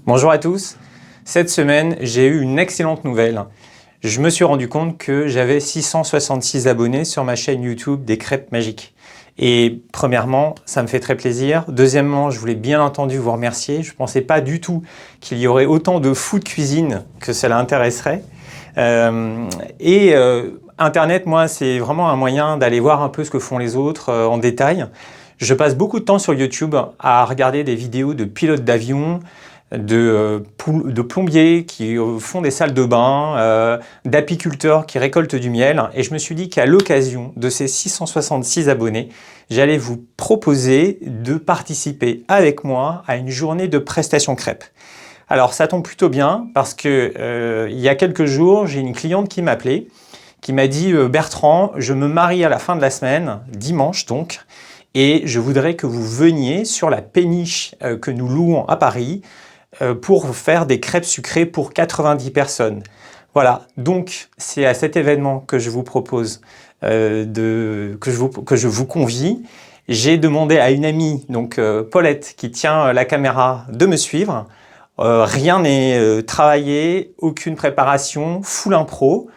Bonjour à tous. Cette semaine, j'ai eu une excellente nouvelle. Je me suis rendu compte que j'avais 666 abonnés sur ma chaîne YouTube des crêpes magiques. Et premièrement, ça me fait très plaisir. Deuxièmement, je voulais bien entendu vous remercier. Je ne pensais pas du tout qu'il y aurait autant de fous de cuisine que cela intéresserait. Internet, moi, c'est vraiment un moyen d'aller voir un peu ce que font les autres en détail. Je passe beaucoup de temps sur YouTube à regarder des vidéos de pilotes d'avion, de plombiers qui font des salles de bain, d'apiculteurs qui récoltent du miel. Et je me suis dit qu'à l'occasion de ces 666 abonnés, j'allais vous proposer de participer avec moi à une journée de prestation crêpes. Alors ça tombe plutôt bien parce que il y a quelques jours, j'ai une cliente qui m'appelait, qui m'a dit « Bertrand, je me marie à la fin de la semaine, dimanche donc, et je voudrais que vous veniez sur la péniche que nous louons à Paris pour faire des crêpes sucrées pour 90 personnes. » Voilà, donc c'est à cet événement que je vous propose, que je vous convie. J'ai demandé à une amie, donc Paulette, qui tient la caméra, de me suivre. Rien n'est travaillé, aucune préparation, full impro.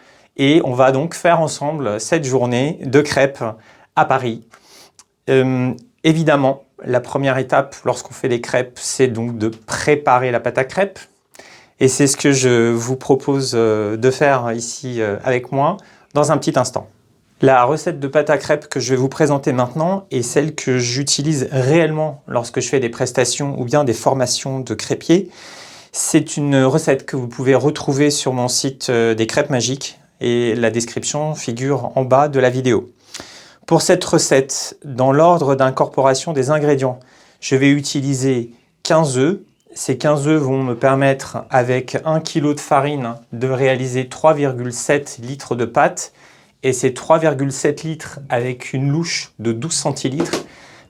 Et on va donc faire ensemble cette journée de crêpes à Paris. Évidemment, la première étape lorsqu'on fait des crêpes, c'est donc de préparer la pâte à crêpes. Et c'est ce que je vous propose de faire ici avec moi dans un petit instant. La recette de pâte à crêpes que je vais vous présenter maintenant est celle que j'utilise réellement lorsque je fais des prestations ou bien des formations de crêpiers. C'est une recette que vous pouvez retrouver sur mon site des crêpes magiques et la description figure en bas de la vidéo. Pour cette recette, dans l'ordre d'incorporation des ingrédients, je vais utiliser 15 œufs. Ces 15 œufs vont me permettre, avec 1 kg de farine, de réaliser 3,7 litres de pâte. Et ces 3,7 litres avec une louche de 12 centilitres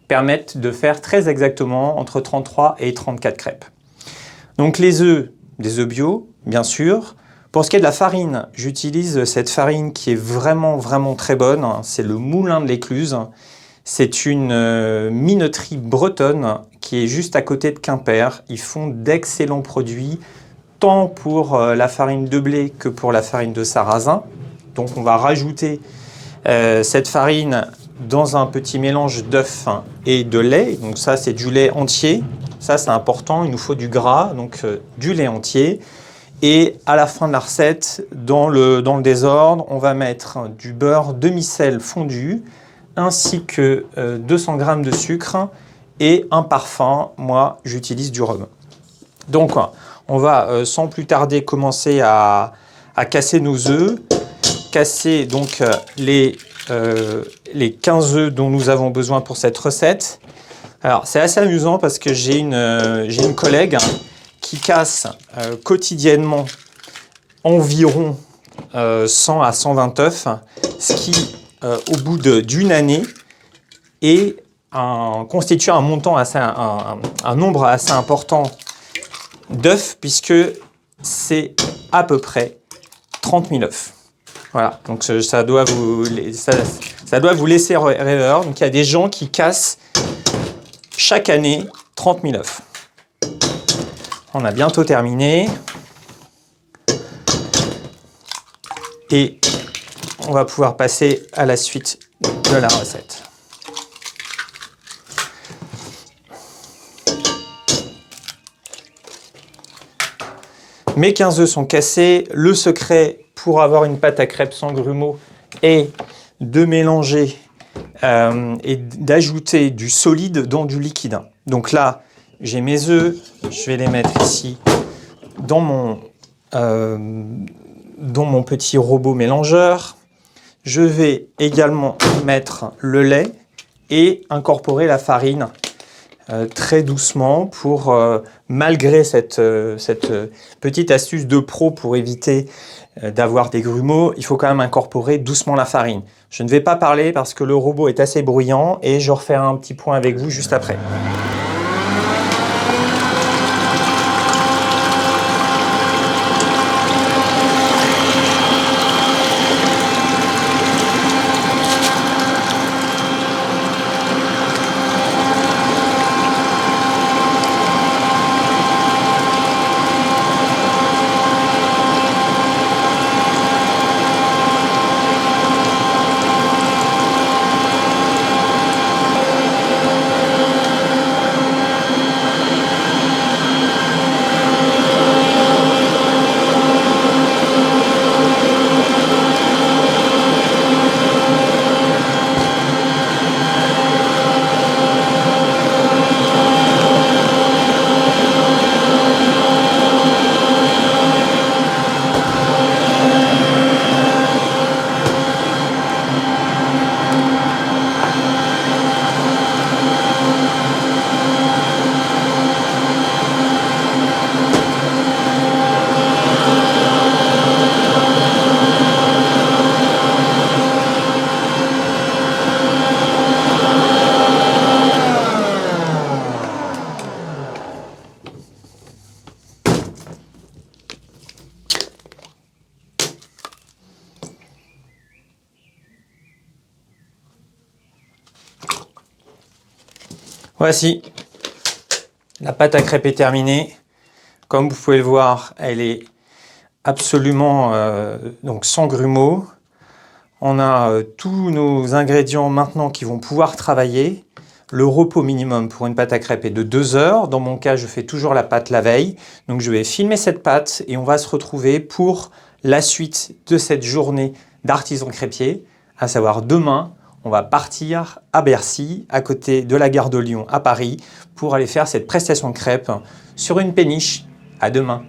permettent de faire très exactement entre 33 et 34 crêpes. Donc les œufs, des œufs bio, bien sûr. Pour ce qui est de la farine, j'utilise cette farine qui est vraiment très bonne. C'est le Moulin de l'Écluse. C'est une minoterie bretonne qui est juste à côté de Quimper. Ils font d'excellents produits, tant pour la farine de blé que pour la farine de sarrasin. Donc on va rajouter cette farine dans un petit mélange d'œufs et de lait. Donc ça, c'est du lait entier. Ça, c'est important. Il nous faut du gras, donc du lait entier. Et à la fin de la recette, dans le désordre, on va mettre du beurre demi-sel fondu, ainsi que 200 g de sucre et un parfum. Moi, j'utilise du rhum. Donc, on va sans plus tarder commencer à casser nos œufs, casser donc les 15 œufs dont nous avons besoin pour cette recette. Alors, c'est assez amusant parce que j'ai une collègue qui casse quotidiennement environ 100 à 120 œufs, ce qui, au bout d'une année, constitue un nombre assez important d'œufs, puisque c'est à peu près 30 000 œufs. Voilà, donc ça doit vous laisser rêveur. Donc il y a des gens qui cassent chaque année 30 000 œufs. On a bientôt terminé. Et on va pouvoir passer à la suite de la recette. Mes 15 œufs sont cassés. Le secret pour avoir une pâte à crêpes sans grumeaux est de mélanger et d'ajouter du solide dans du liquide. Donc là, j'ai mes œufs, je vais les mettre ici dans mon petit robot mélangeur. Je vais également mettre le lait et incorporer la farine très doucement pour, malgré cette petite astuce de pro pour éviter d'avoir des grumeaux, il faut quand même incorporer doucement la farine. Je ne vais pas parler parce que le robot est assez bruyant et je referai un petit point avec vous juste après. Voici, la pâte à crêpes est terminée. Comme vous pouvez le voir, elle est absolument donc sans grumeaux. On a tous nos ingrédients maintenant qui vont pouvoir travailler. Le repos minimum pour une pâte à crêpes est de 2 heures. Dans mon cas, je fais toujours la pâte la veille. Donc je vais filmer cette pâte et on va se retrouver pour la suite de cette journée d'artisan crêpier, à savoir demain. On va partir à Bercy, à côté de la gare de Lyon à Paris, pour aller faire cette prestation de crêpes sur une péniche. À demain.